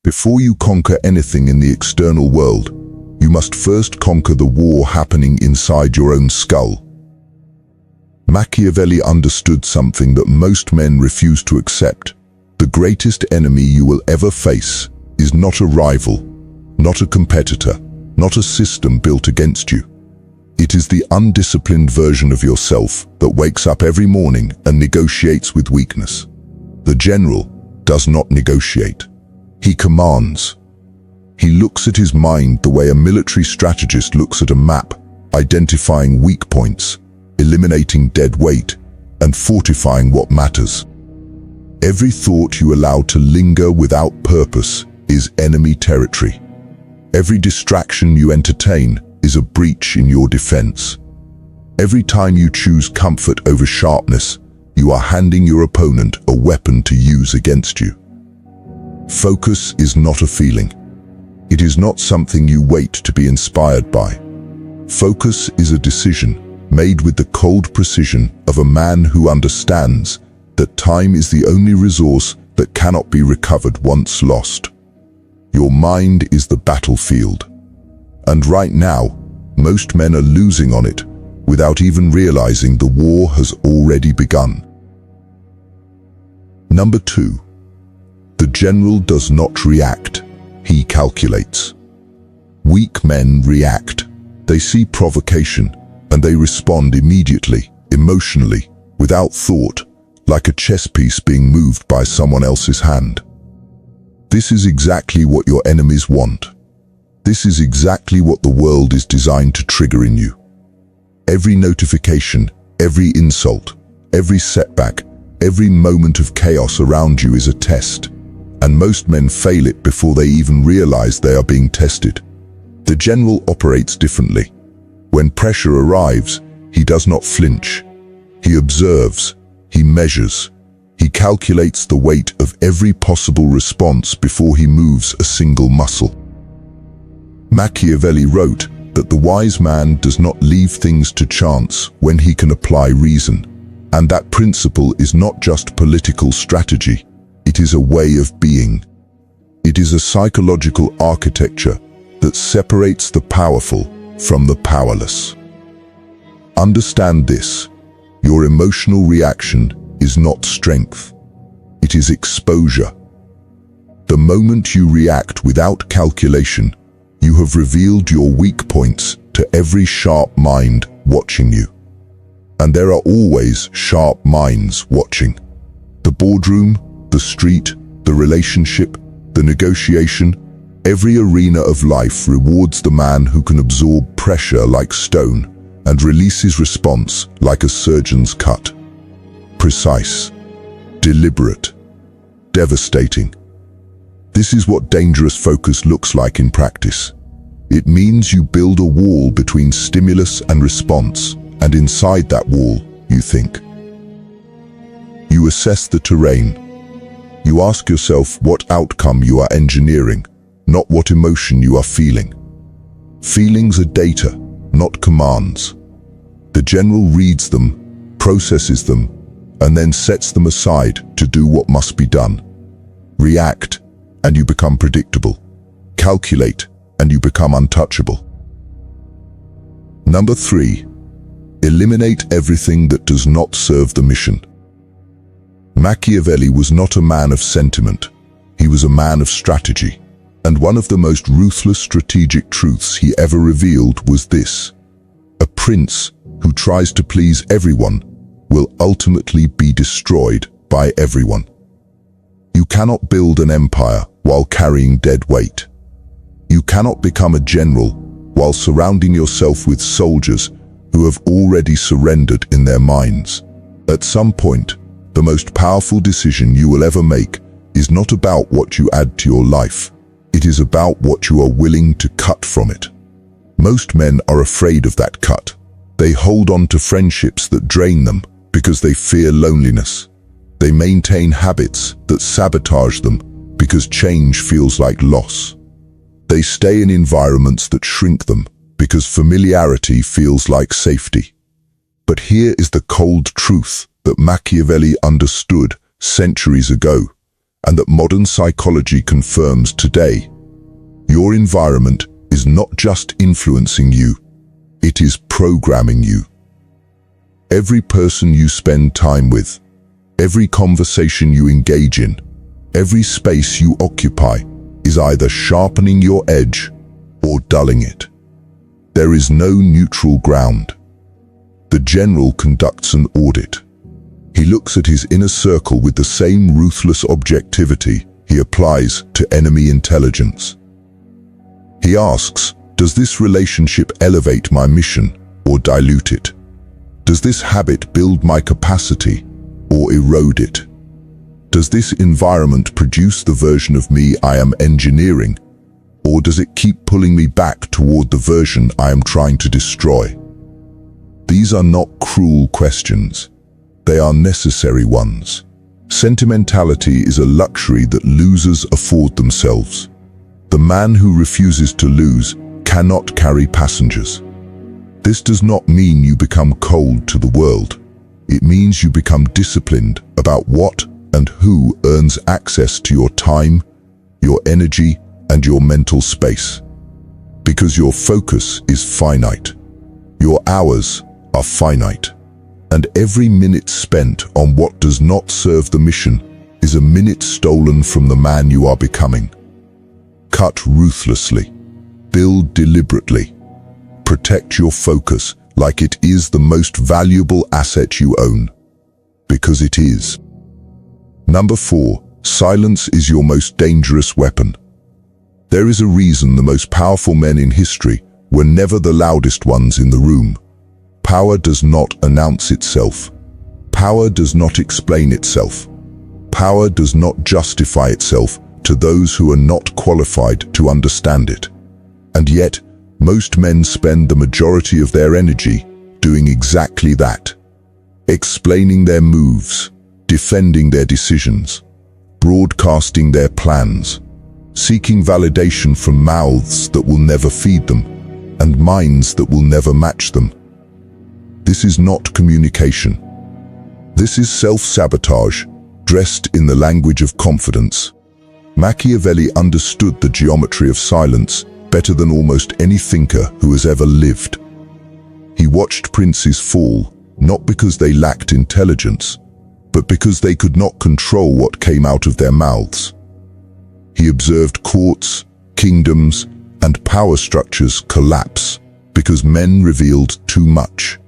Before you conquer anything in the external world, you must first conquer the war happening inside your own skull. Machiavelli understood something that most men refuse to accept. The greatest enemy you will ever face is not a rival, not a competitor, not a system built against you. It is the undisciplined version of yourself that wakes up every morning and negotiates with weakness. The general does not negotiate. He commands. He looks at his mind the way a military strategist looks at a map, identifying weak points, eliminating dead weight, and fortifying what matters. Every thought you allow to linger without purpose is enemy territory. Every distraction you entertain is a breach in your defense. Every time you choose comfort over sharpness, you are handing your opponent a weapon to use against you. Focus is not a feeling. It is not something you wait to be inspired by. Focus is a decision made with the cold precision of a man who understands that time is the only resource that cannot be recovered once lost. Your mind is the battlefield. And right now, most men are losing on it without even realizing the war has already begun. Number 2. The general does not react, he calculates. Weak men react. They see provocation, and they respond immediately, emotionally, without thought, like a chess piece being moved by someone else's hand. This is exactly what your enemies want. This is exactly what the world is designed to trigger in you. Every notification, every insult, every setback, every moment of chaos around you is a test, and most men fail it before they even realize they are being tested. The general operates differently. When pressure arrives, he does not flinch. He observes, he measures, he calculates the weight of every possible response before he moves a single muscle. Machiavelli wrote that the wise man does not leave things to chance when he can apply reason, and that principle is not just political strategy, it is a way of being. It is a psychological architecture that separates the powerful from the powerless. Understand this: your emotional reaction is not strength, it is exposure. The moment you react without calculation, you have revealed your weak points to every sharp mind watching you. And there are always sharp minds watching. The boardroom, the street, the relationship, the negotiation, every arena of life rewards the man who can absorb pressure like stone and release his response like a surgeon's cut. Precise, deliberate, devastating. This is what dangerous focus looks like in practice. It means you build a wall between stimulus and response, and inside that wall, you think. You assess the terrain. You ask yourself what outcome you are engineering, not what emotion you are feeling. Feelings are data, not commands. The general reads them, processes them, and then sets them aside to do what must be done. React, and you become predictable. Calculate, and you become untouchable. Number 3. Eliminate everything that does not serve the mission. Machiavelli was not a man of sentiment. He was a man of strategy. And one of the most ruthless strategic truths he ever revealed was this: a prince who tries to please everyone will ultimately be destroyed by everyone. You cannot build an empire while carrying dead weight. You cannot become a general while surrounding yourself with soldiers who have already surrendered in their minds. At some point, the most powerful decision you will ever make is not about what you add to your life. It is about what you are willing to cut from it. Most men are afraid of that cut. They hold on to friendships that drain them because they fear loneliness. They maintain habits that sabotage them because change feels like loss. They stay in environments that shrink them because familiarity feels like safety. But here is the cold truth that Machiavelli understood centuries ago, and that modern psychology confirms today. Your environment is not just influencing you, it is programming you. Every person you spend time with, every conversation you engage in, every space you occupy is either sharpening your edge or dulling it. There is no neutral ground. The general conducts an audit. He looks at his inner circle with the same ruthless objectivity he applies to enemy intelligence. He asks, does this relationship elevate my mission or dilute it? Does this habit build my capacity or erode it? Does this environment produce the version of me I am engineering, or does it keep pulling me back toward the version I am trying to destroy? These are not cruel questions. They are necessary ones. Sentimentality is a luxury that losers afford themselves. The man who refuses to lose cannot carry passengers. This does not mean you become cold to the world. It means you become disciplined about what and who earns access to your time, your energy, and your mental space. Because your focus is finite. Your hours are finite. And every minute spent on what does not serve the mission is a minute stolen from the man you are becoming. Cut ruthlessly. Build deliberately. Protect your focus like it is the most valuable asset you own. Because it is. Number 4. Silence is your most dangerous weapon. There is a reason the most powerful men in history were never the loudest ones in the room. Power does not announce itself. Power does not explain itself. Power does not justify itself to those who are not qualified to understand it. And yet, most men spend the majority of their energy doing exactly that. Explaining their moves, defending their decisions, broadcasting their plans, seeking validation from mouths that will never feed them, and minds that will never match them. This is not communication. This is self-sabotage, dressed in the language of confidence. Machiavelli understood the geometry of silence better than almost any thinker who has ever lived. He watched princes fall, not because they lacked intelligence, but because they could not control what came out of their mouths. He observed courts, kingdoms, and power structures collapse because men revealed too much.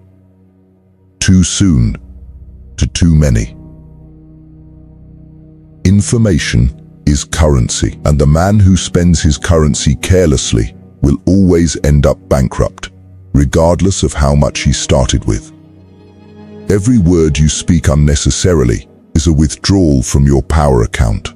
Too soon, to too many. Information is currency, and the man who spends his currency carelessly will always end up bankrupt, regardless of how much he started with. Every word you speak unnecessarily is a withdrawal from your power account.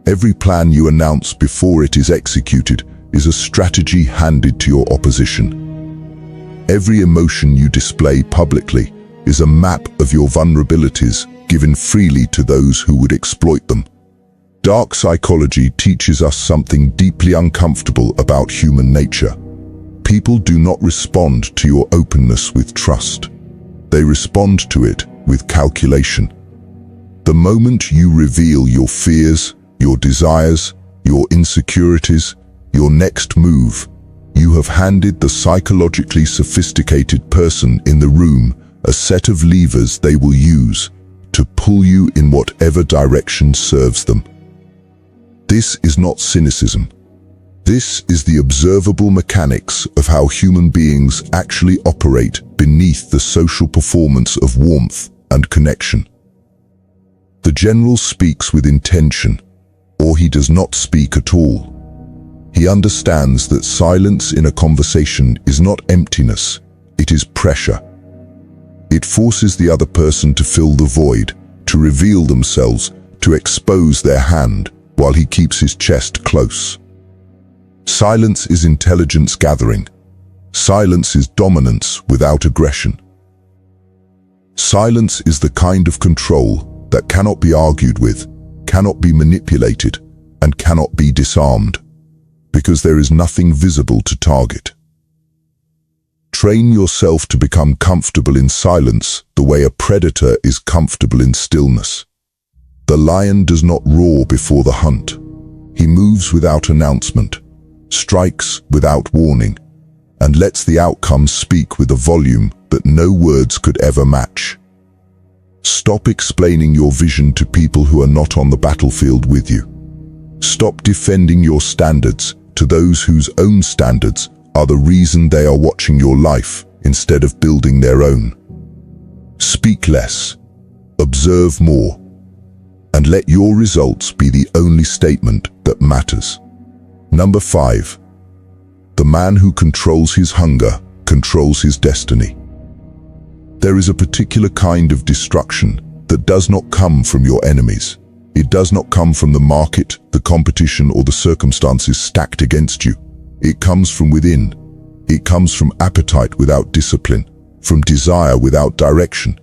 Every plan you announce before it is executed is a strategy handed to your opposition. Every emotion you display publicly is a map of your vulnerabilities given freely to those who would exploit them. Dark psychology teaches us something deeply uncomfortable about human nature. People do not respond to your openness with trust. They respond to it with calculation. The moment you reveal your fears, your desires, your insecurities, your next move, you have handed the psychologically sophisticated person in the room a set of levers they will use to pull you in whatever direction serves them. This is not cynicism. This is the observable mechanics of how human beings actually operate beneath the social performance of warmth and connection. The general speaks with intention, or he does not speak at all. He understands that silence in a conversation is not emptiness, it is pressure. It forces the other person to fill the void, to reveal themselves, to expose their hand, while he keeps his chest close. Silence is intelligence gathering. Silence is dominance without aggression. Silence is the kind of control that cannot be argued with, cannot be manipulated, and cannot be disarmed, because there is nothing visible to target. Train yourself to become comfortable in silence the way a predator is comfortable in stillness. The lion does not roar before the hunt. He moves without announcement, strikes without warning, and lets the outcome speak with a volume that no words could ever match. Stop explaining your vision to people who are not on the battlefield with you. Stop defending your standards to those whose own standards are the reason they are watching your life instead of building their own. Speak less, observe more, and let your results be the only statement that matters. Number 5. The man who controls his hunger controls his destiny. There is a particular kind of destruction that does not come from your enemies. It does not come from the market, the competition, or the circumstances stacked against you. It comes from within. It comes from appetite without discipline, from desire without direction,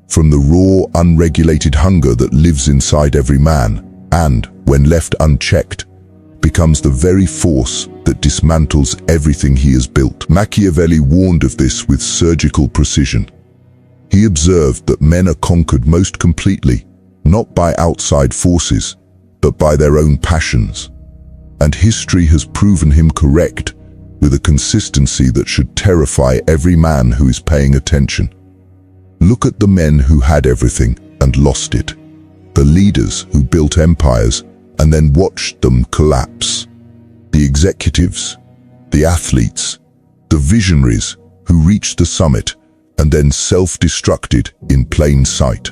from the raw, unregulated hunger that lives inside every man, and, when left unchecked, becomes the very force that dismantles everything he has built. Machiavelli warned of this with surgical precision. He observed that men are conquered most completely, not by outside forces, but by their own passions. And history has proven him correct with a consistency that should terrify every man who is paying attention. Look at the men who had everything and lost it, the leaders who built empires and then watched them collapse, the executives, the athletes, the visionaries who reached the summit and then self-destructed in plain sight.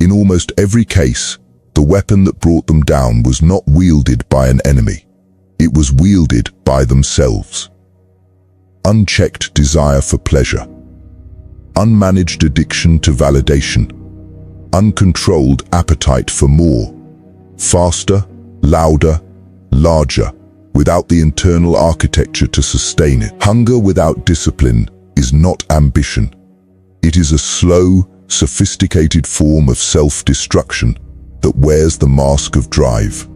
In almost every case, the weapon that brought them down was not wielded by an enemy. It was wielded by themselves. Unchecked desire for pleasure, unmanaged addiction to validation, uncontrolled appetite for more, faster, louder, larger, without the internal architecture to sustain it. Hunger without discipline is not ambition. It is a slow, sophisticated form of self-destruction that wears the mask of drive.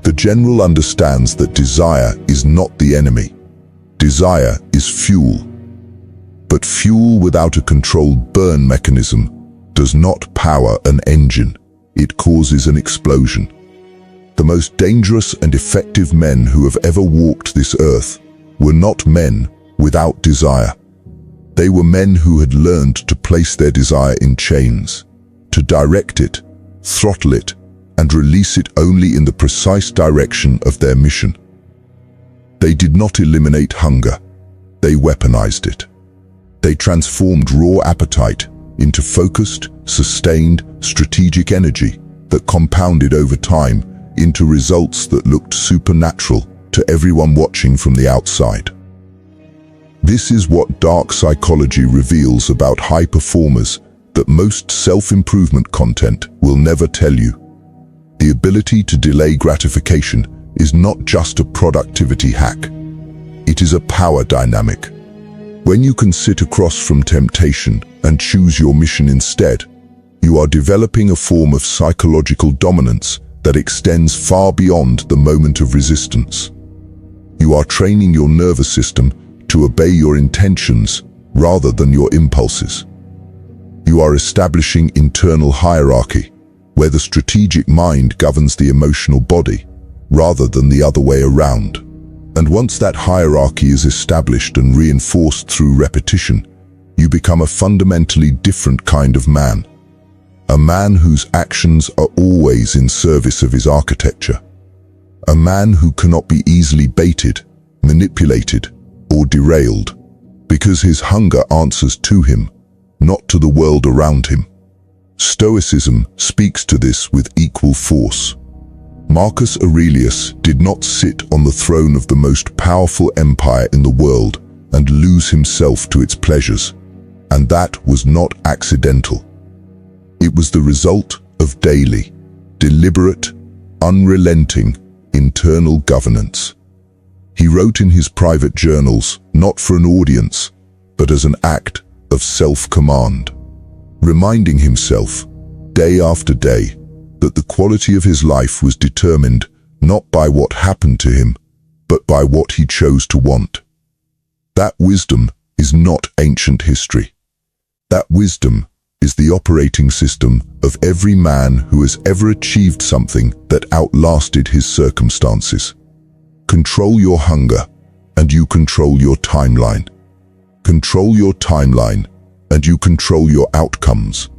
The general understands that desire is not the enemy. Desire is fuel. But fuel without a controlled burn mechanism does not power an engine. It causes an explosion. The most dangerous and effective men who have ever walked this earth were not men without desire. They were men who had learned to place their desire in chains, to direct it, throttle it, and release it only in the precise direction of their mission. They did not eliminate hunger. They weaponized it. They transformed raw appetite into focused, sustained, strategic energy that compounded over time into results that looked supernatural to everyone watching from the outside. This is what dark psychology reveals about high performers that most self-improvement content will never tell you. The ability to delay gratification is not just a productivity hack. It is a power dynamic. When you can sit across from temptation and choose your mission instead, you are developing a form of psychological dominance that extends far beyond the moment of resistance. You are training your nervous system to obey your intentions rather than your impulses. You are establishing internal hierarchy, where the strategic mind governs the emotional body, rather than the other way around. And once that hierarchy is established and reinforced through repetition, you become a fundamentally different kind of man. A man whose actions are always in service of his architecture. A man who cannot be easily baited, manipulated, or derailed, because his hunger answers to him, not to the world around him. Stoicism speaks to this with equal force. Marcus Aurelius did not sit on the throne of the most powerful empire in the world and lose himself to its pleasures, and that was not accidental. It was the result of daily, deliberate, unrelenting, internal governance. He wrote in his private journals, not for an audience, but as an act of self-command, reminding himself, day after day, that the quality of his life was determined not by what happened to him, but by what he chose to want. That wisdom is not ancient history. That wisdom is the operating system of every man who has ever achieved something that outlasted his circumstances. Control your hunger, and you control your timeline. Control your timeline, and you control your outcomes.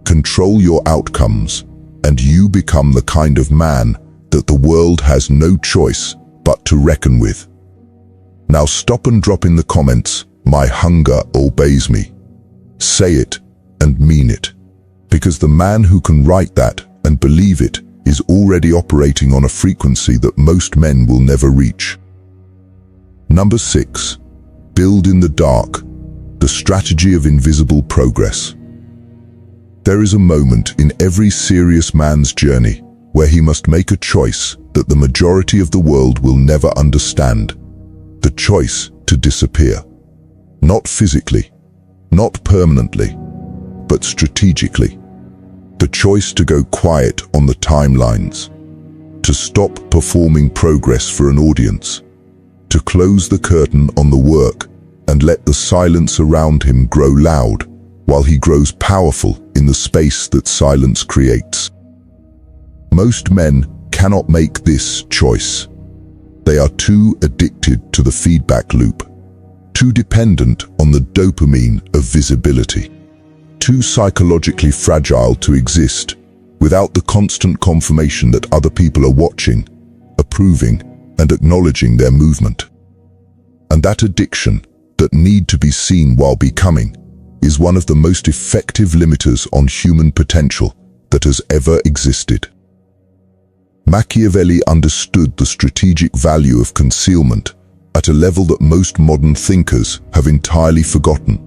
Control your outcomes, and you become the kind of man that the world has no choice but to reckon with. Now stop and drop in the comments, "My hunger obeys me." Say it and mean it, because the man who can write that and believe it is already operating on a frequency that most men will never reach. Number 6. Build in the dark, the strategy of invisible progress. There is a moment in every serious man's journey where he must make a choice that the majority of the world will never understand. The choice to disappear. Not physically, not permanently, but strategically. The choice to go quiet on the timelines. To stop performing progress for an audience. To close the curtain on the work and let the silence around him grow loud while he grows powerful in the space that silence creates. Most men cannot make this choice. They are too addicted to the feedback loop, too dependent on the dopamine of visibility, too psychologically fragile to exist without the constant confirmation that other people are watching, approving, and acknowledging their movement. And that addiction, that need to be seen while becoming, is one of the most effective limiters on human potential that has ever existed. Machiavelli understood the strategic value of concealment at a level that most modern thinkers have entirely forgotten.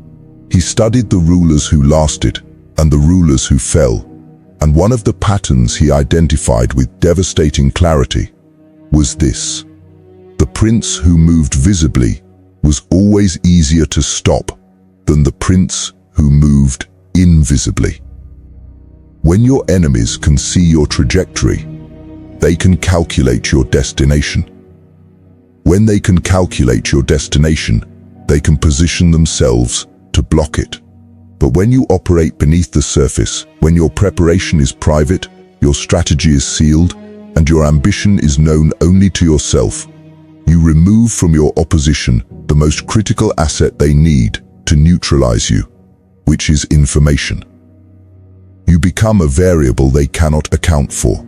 He studied the rulers who lasted and the rulers who fell, and one of the patterns he identified with devastating clarity was this: the prince who moved visibly was always easier to stop than the prince who moved invisibly. When your enemies can see your trajectory, they can calculate your destination. When they can calculate your destination, they can position themselves to block it. But when you operate beneath the surface, when your preparation is private, your strategy is sealed, and your ambition is known only to yourself, you remove from your opposition the most critical asset they need to neutralize you, which is information. You become a variable they cannot account for.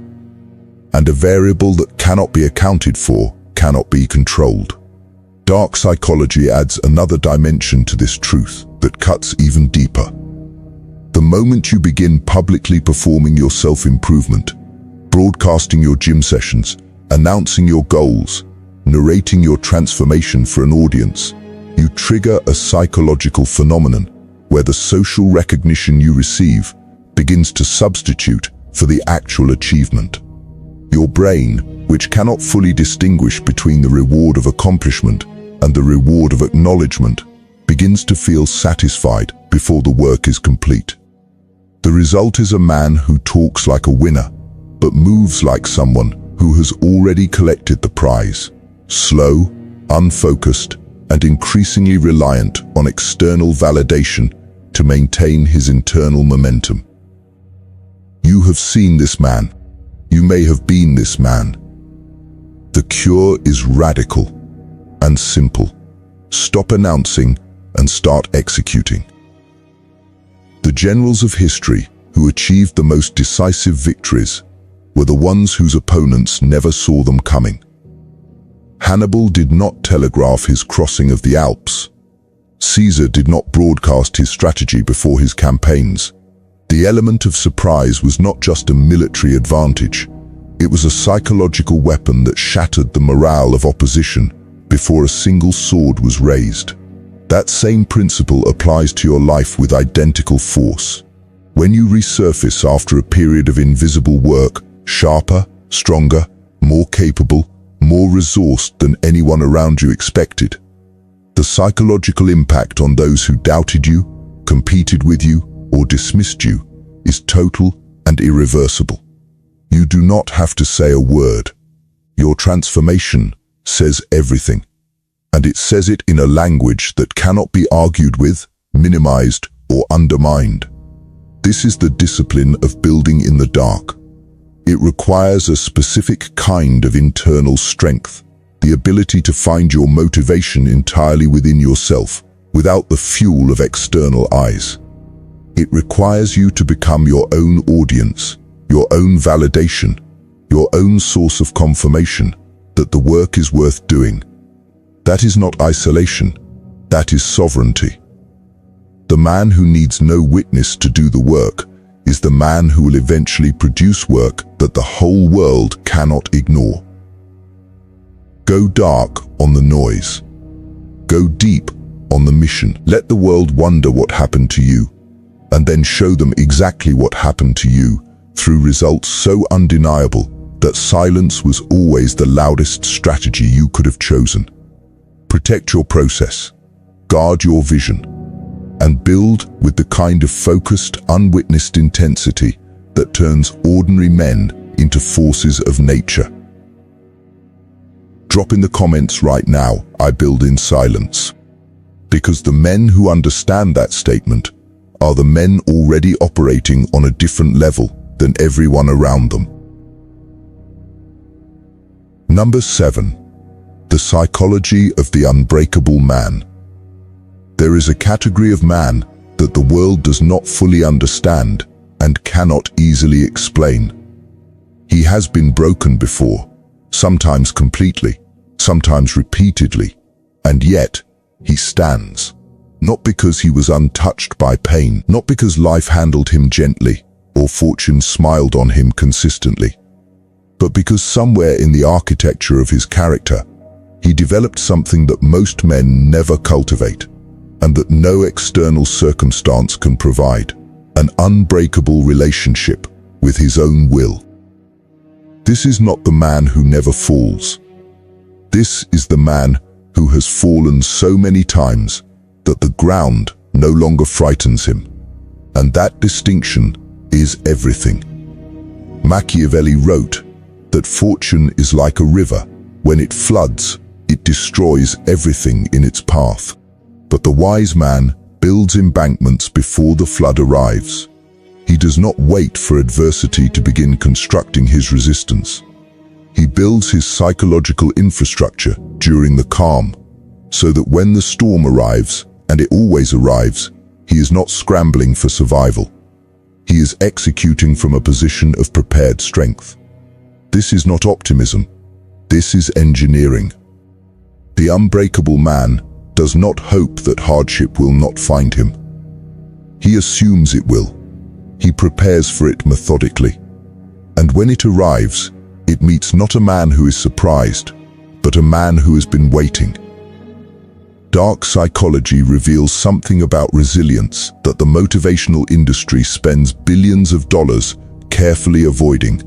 And a variable that cannot be accounted for cannot be controlled. Dark psychology adds another dimension to this truth that cuts even deeper. The moment you begin publicly performing your self-improvement, broadcasting your gym sessions, announcing your goals, narrating your transformation for an audience, you trigger a psychological phenomenon where the social recognition you receive begins to substitute for the actual achievement. Your brain, which cannot fully distinguish between the reward of accomplishment and the reward of acknowledgement, begins to feel satisfied before the work is complete. The result is a man who talks like a winner, but moves like someone who has already collected the prize. Slow, unfocused, and increasingly reliant on external validation to maintain his internal momentum. You have seen this man. You may have been this man. The cure is radical and simple. Stop announcing and start executing. The generals of history who achieved the most decisive victories were the ones whose opponents never saw them coming. Hannibal did not telegraph his crossing of the Alps. Caesar did not broadcast his strategy before his campaigns. The element of surprise was not just a military advantage. It was a psychological weapon that shattered the morale of opposition before a single sword was raised. That same principle applies to your life with identical force. When you resurface after a period of invisible work, sharper, stronger, more capable, more resourced than anyone around you expected, the psychological impact on those who doubted you, competed with you, or dismissed you is total and irreversible. You do not have to say a word. Your transformation says everything, and it says it in a language that cannot be argued with, minimized, or undermined. This is the discipline of building in the dark. It requires a specific kind of internal strength, the ability to find your motivation entirely within yourself, without the fuel of external eyes. It requires you to become your own audience, your own validation, your own source of confirmation that the work is worth doing. That is not isolation, that is sovereignty. The man who needs no witness to do the work is the man who will eventually produce work that the whole world cannot ignore. Go dark on the noise. Go deep on the mission. Let the world wonder what happened to you, and then show them exactly what happened to you through results so undeniable that silence was always the loudest strategy you could have chosen. Protect your process, guard your vision, and build with the kind of focused, unwitnessed intensity that turns ordinary men into forces of nature. Drop in the comments right now, "I build in silence." Because the men who understand that statement are the men already operating on a different level than everyone around them. Number 7. The psychology of the unbreakable man. There is a category of man that the world does not fully understand and cannot easily explain. He has been broken before, sometimes completely, sometimes repeatedly, and yet he stands. Not because he was untouched by pain, not because life handled him gently or fortune smiled on him consistently, but because somewhere in the architecture of his character, he developed something that most men never cultivate, and that no external circumstance can provide: an unbreakable relationship with his own will. This is not the man who never falls. This is the man who has fallen so many times that the ground no longer frightens him. And that distinction is everything. Machiavelli wrote that fortune is like a river. When it floods, it destroys everything in its path. But the wise man builds embankments before the flood arrives. He does not wait for adversity to begin constructing his resistance. He builds his psychological infrastructure during the calm, so that when the storm arrives, and it always arrives, he is not scrambling for survival. He is executing from a position of prepared strength. This is not optimism. This is engineering. The unbreakable man does not hope that hardship will not find him. He assumes it will. He prepares for it methodically. And when it arrives, it meets not a man who is surprised, but a man who has been waiting. Dark psychology reveals something about resilience that the motivational industry spends billions of dollars carefully avoiding.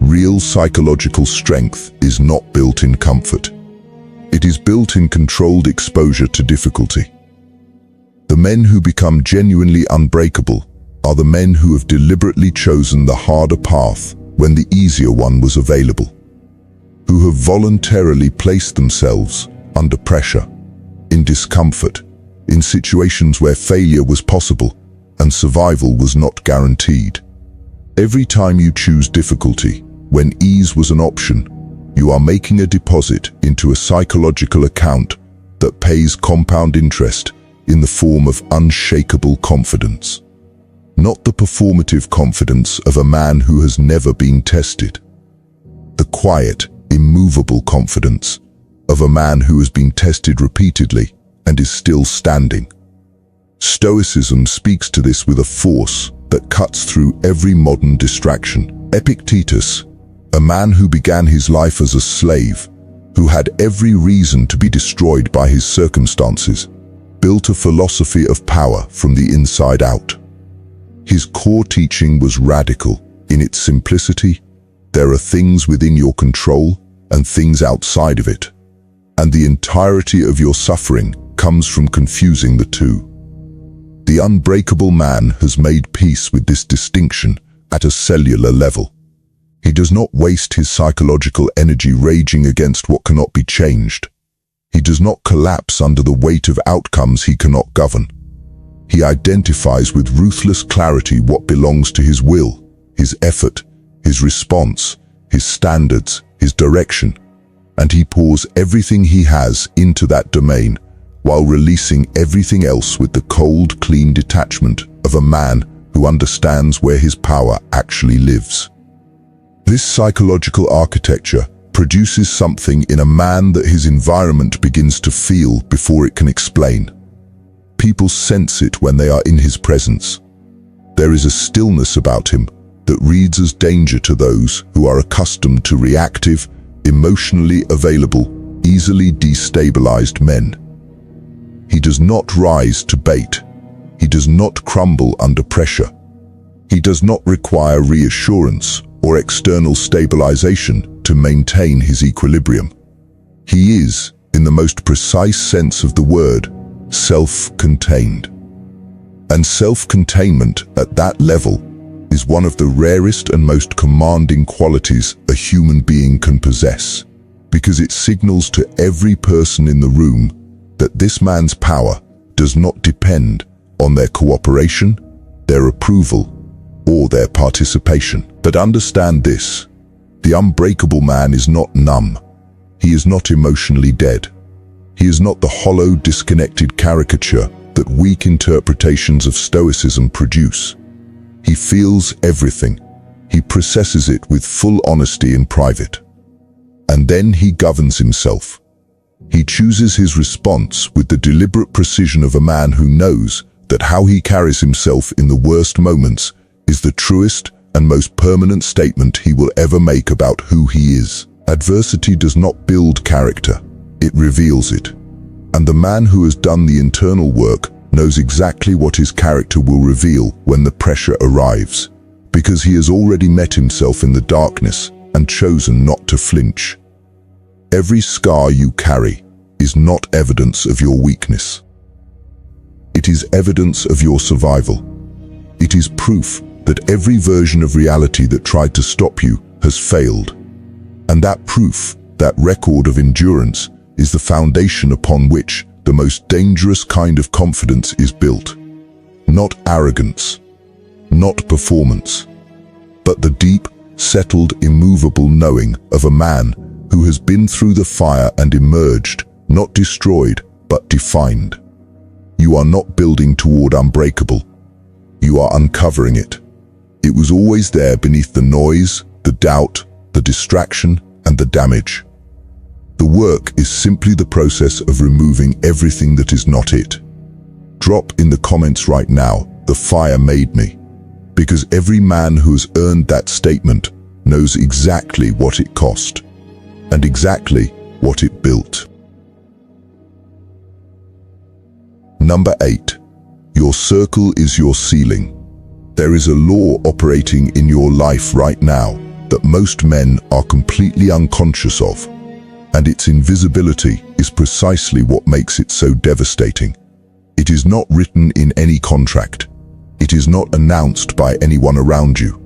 Real psychological strength is not built in comfort. It is built in controlled exposure to difficulty. The men who become genuinely unbreakable are the men who have deliberately chosen the harder path when the easier one was available, who have voluntarily placed themselves under pressure, in discomfort, in situations where failure was possible and survival was not guaranteed. Every time you choose difficulty, when ease was an option, you are making a deposit into a psychological account that pays compound interest in the form of unshakable confidence. Not the performative confidence of a man who has never been tested. The quiet, immovable confidence of a man who has been tested repeatedly and is still standing. Stoicism speaks to this with a force that cuts through every modern distraction. Epictetus, a man who began his life as a slave, who had every reason to be destroyed by his circumstances, built a philosophy of power from the inside out. His core teaching was radical in its simplicity. There are things within your control and things outside of it, and the entirety of your suffering comes from confusing the two. The unbreakable man has made peace with this distinction at a cellular level. He does not waste his psychological energy raging against what cannot be changed. He does not collapse under the weight of outcomes he cannot govern. He identifies with ruthless clarity what belongs to his will, his effort, his response, his standards, his direction, and he pours everything he has into that domain while releasing everything else with the cold, clean detachment of a man who understands where his power actually lives. This psychological architecture produces something in a man that his environment begins to feel before it can explain. People sense it when they are in his presence. There is a stillness about him that reads as danger to those who are accustomed to reactive, emotionally available, easily destabilized men. He does not rise to bait. He does not crumble under pressure. He does not require reassurance or external stabilization to maintain his equilibrium. He is, in the most precise sense of the word, self-contained. And self-containment at that level is one of the rarest and most commanding qualities a human being can possess, because it signals to every person in the room that this man's power does not depend on their cooperation, their approval, or their participation. But understand this: the unbreakable man is not numb. He is not emotionally dead. He is not the hollow, disconnected caricature that weak interpretations of Stoicism produce. He feels everything. He processes it with full honesty in private. And then he governs himself. He chooses his response with the deliberate precision of a man who knows that how he carries himself in the worst moments is the truest and most permanent statement he will ever make about who he is. Adversity does not build character, it reveals it. And the man who has done the internal work knows exactly what his character will reveal when the pressure arrives, because he has already met himself in the darkness and chosen not to flinch. Every scar you carry is not evidence of your weakness. It is evidence of your survival. It is proof that every version of reality that tried to stop you has failed. And that proof, that record of endurance, is the foundation upon which the most dangerous kind of confidence is built. Not arrogance, not performance, but the deep, settled, immovable knowing of a man who has been through the fire and emerged, not destroyed, but defined. You are not building toward unbreakable. You are uncovering it. It was always there beneath the noise, the doubt, the distraction, and the damage. The work is simply the process of removing everything that is not it. Drop in the comments right now, "The fire made me," because every man who has earned that statement knows exactly what it cost and exactly what it built. Number 8. Your circle is your ceiling. There is a law operating in your life right now that most men are completely unconscious of, and its invisibility is precisely what makes it so devastating. It is not written in any contract. It is not announced by anyone around you.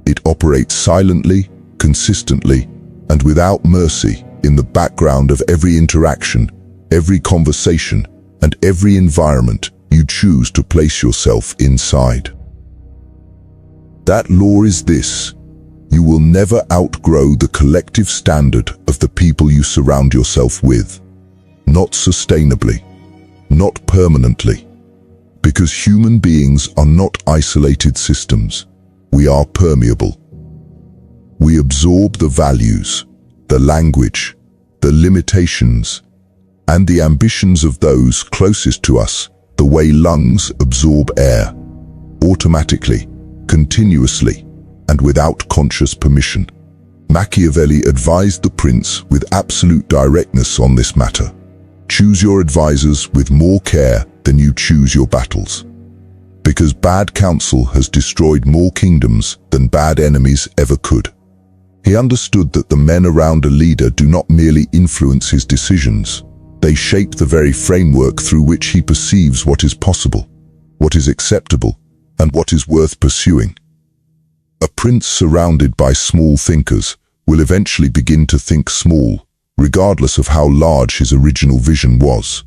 It operates silently, consistently, and without mercy in the background of every interaction, every conversation, and every environment you choose to place yourself inside. That law is this: you will never outgrow the collective standard of the people you surround yourself with. Not sustainably, not permanently. Because human beings are not isolated systems. We are permeable. We absorb the values, the language, the limitations, and the ambitions of those closest to us the way lungs absorb air, automatically, continuously, and without conscious permission. Machiavelli advised the prince with absolute directness on this matter. Choose your advisors with more care than you choose your battles. Because bad counsel has destroyed more kingdoms than bad enemies ever could. He understood that the men around a leader do not merely influence his decisions, they shape the very framework through which he perceives what is possible, what is acceptable, and what is worth pursuing. A prince surrounded by small thinkers will eventually begin to think small, regardless of how large his original vision was.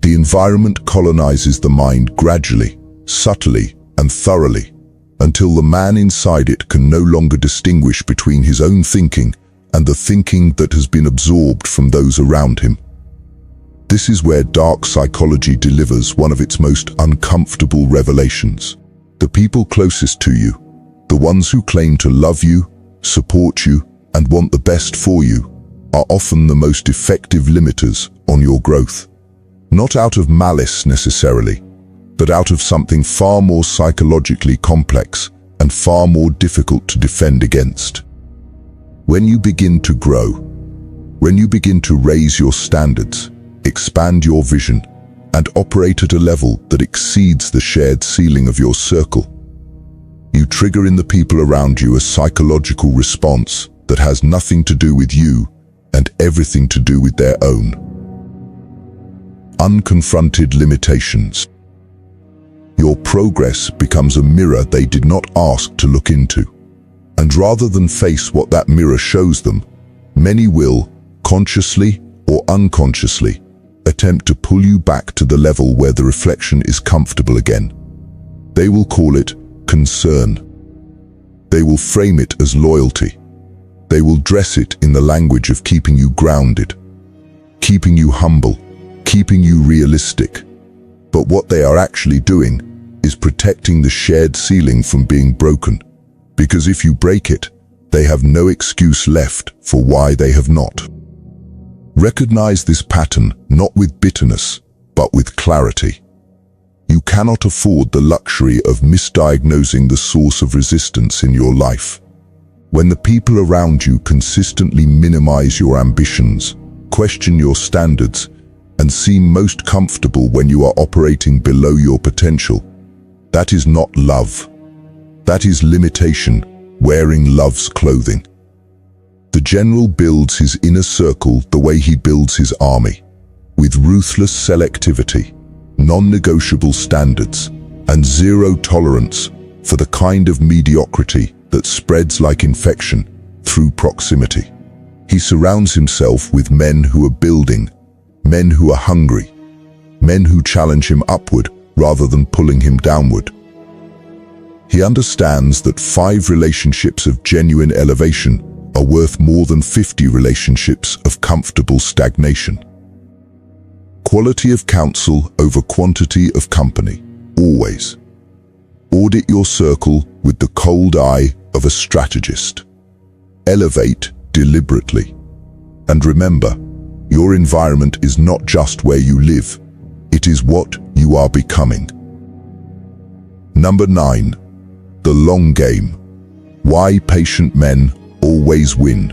The environment colonizes the mind gradually, subtly, and thoroughly, until the man inside it can no longer distinguish between his own thinking and the thinking that has been absorbed from those around him. This is where dark psychology delivers one of its most uncomfortable revelations. The people closest to you, the ones who claim to love you, support you, and want the best for you, are often the most effective limiters on your growth. Not out of malice necessarily, but out of something far more psychologically complex and far more difficult to defend against. When you begin to grow, when you begin to raise your standards, expand your vision, and operate at a level that exceeds the shared ceiling of your circle, you trigger in the people around you a psychological response that has nothing to do with you and everything to do with their own. Unconfronted limitations. Your progress becomes a mirror they did not ask to look into. And rather than face what that mirror shows them, many will, consciously or unconsciously, attempt to pull you back to the level where the reflection is comfortable again. They will call it concern. They will frame it as loyalty. They will dress it in the language of keeping you grounded, keeping you humble, keeping you realistic. But what they are actually doing is protecting the shared ceiling from being broken. Because if you break it, they have no excuse left for why they have not. Recognize this pattern not with bitterness, but with clarity. You cannot afford the luxury of misdiagnosing the source of resistance in your life. When the people around you consistently minimize your ambitions, question your standards, and seem most comfortable when you are operating below your potential, that is not love. That is limitation, wearing love's clothing. The general builds his inner circle the way he builds his army, with ruthless selectivity, non-negotiable standards, and zero tolerance for the kind of mediocrity that spreads like infection through proximity. He surrounds himself with men who are building, men who are hungry, men who challenge him upward rather than pulling him downward. He understands that 5 relationships of genuine elevation are worth more than 50 relationships of comfortable stagnation. Quality of counsel over quantity of company, always. Audit your circle with the cold eye of a strategist. Elevate deliberately. And remember, your environment is not just where you live, it is what you are becoming. Number 9. The long game. Why patient men always win.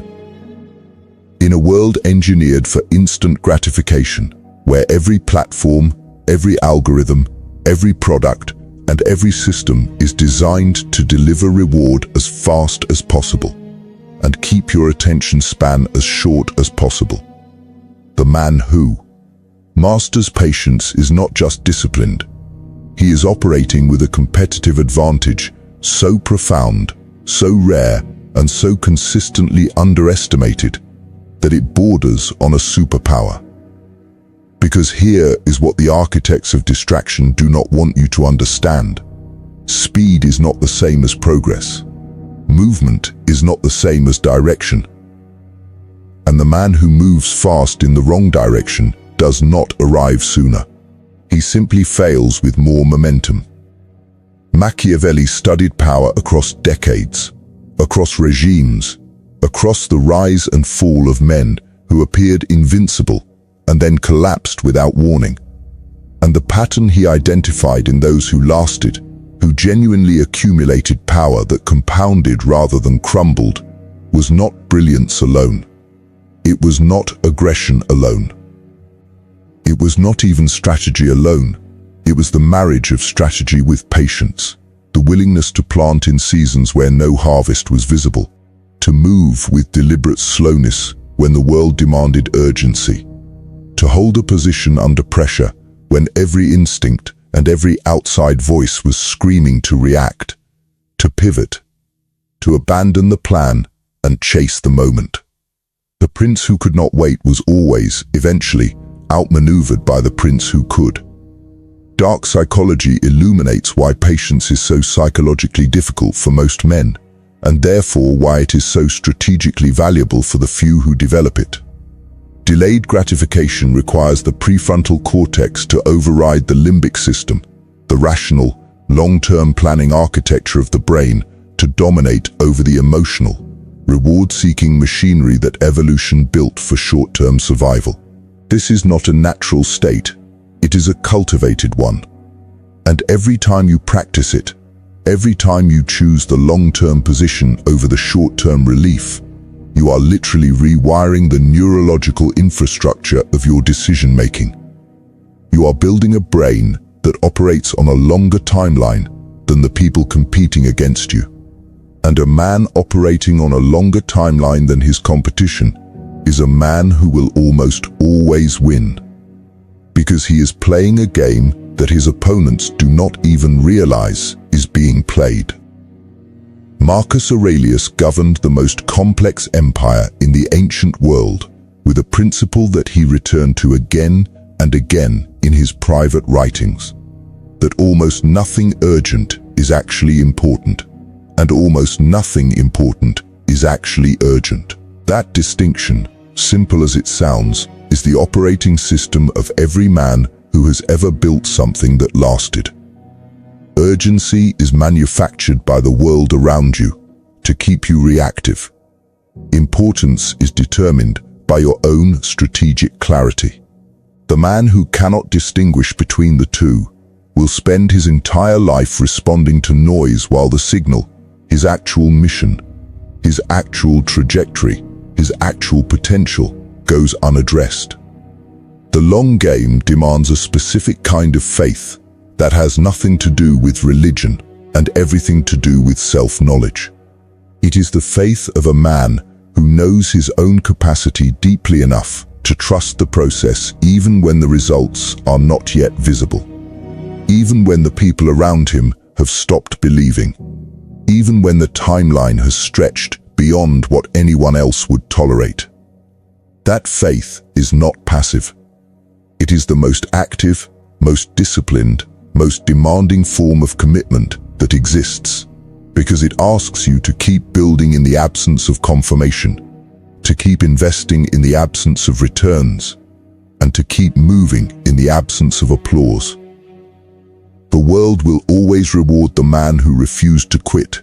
In a world engineered for instant gratification, where every platform, every algorithm, every product, and every system is designed to deliver reward as fast as possible, and keep your attention span as short as possible, the man who masters patience is not just disciplined. He is operating with a competitive advantage so profound, so rare, and so consistently underestimated that it borders on a superpower. Because here is what the architects of distraction do not want you to understand. Speed is not the same as progress. Movement is not the same as direction. And the man who moves fast in the wrong direction does not arrive sooner. He simply fails with more momentum. Machiavelli studied power across decades, across regimes, across the rise and fall of men who appeared invincible and then collapsed without warning. And the pattern he identified in those who lasted, who genuinely accumulated power that compounded rather than crumbled, was not brilliance alone. It was not aggression alone. It was not even strategy alone. It was the marriage of strategy with patience, the willingness to plant in seasons where no harvest was visible, to move with deliberate slowness when the world demanded urgency, to hold a position under pressure when every instinct and every outside voice was screaming to react, to pivot, to abandon the plan and chase the moment. The prince who could not wait was always, eventually, outmaneuvered by the prince who could. Dark psychology illuminates why patience is so psychologically difficult for most men, and therefore why it is so strategically valuable for the few who develop it. Delayed gratification requires the prefrontal cortex to override the limbic system, the rational, long-term planning architecture of the brain, to dominate over the emotional, reward-seeking machinery that evolution built for short-term survival. This is not a natural state, it is a cultivated one. And every time you practice it, every time you choose the long-term position over the short-term relief, you are literally rewiring the neurological infrastructure of your decision-making. You are building a brain that operates on a longer timeline than the people competing against you. And a man operating on a longer timeline than his competition is a man who will almost always win, because he is playing a game that his opponents do not even realize is being played. Marcus Aurelius governed the most complex empire in the ancient world with a principle that he returned to again and again in his private writings: that almost nothing urgent is actually important, and almost nothing important is actually urgent. That distinction, simple as it sounds, is the operating system of every man who has ever built something that lasted. Urgency is manufactured by the world around you to keep you reactive. Importance is determined by your own strategic clarity. The man who cannot distinguish between the two will spend his entire life responding to noise while the signal, his actual mission, his actual trajectory, his actual potential, goes unaddressed. The long game demands a specific kind of faith that has nothing to do with religion and everything to do with self-knowledge. It is the faith of a man who knows his own capacity deeply enough to trust the process even when the results are not yet visible, even when the people around him have stopped believing, even when the timeline has stretched beyond what anyone else would tolerate. That faith is not passive. It is the most active, most disciplined, most demanding form of commitment that exists, because it asks you to keep building in the absence of confirmation, to keep investing in the absence of returns, and to keep moving in the absence of applause. The world will always reward the man who refused to quit,